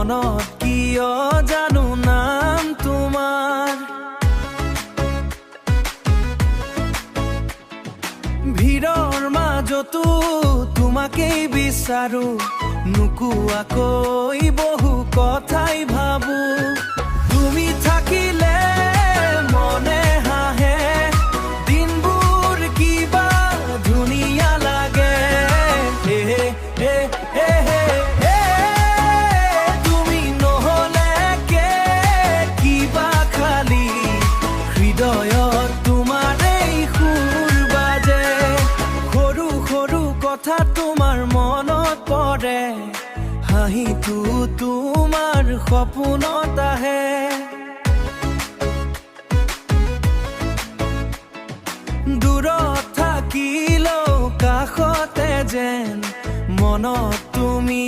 মনত কিয় জানো নাম তোমাৰ। ভিৰৰ মাজতো তোমাকেই বিচাৰো, নোকোৱাকৈ বহু কথাই ভাবো। তুমি থাকিলে মনে হাঁহে, দিনবোৰ কিবা ধুনীয়া লাগে। তুমি নহলে কিবা খালি হৃদয়ত তোমাৰেই সুৰ বাজে। সৰু সৰু কথা তোমাৰ মনত পৰে, হাঁহিটো তোমাৰ সপোনত আহে। দূৰত থাকিলেও কাষতে যেন মনত তুমি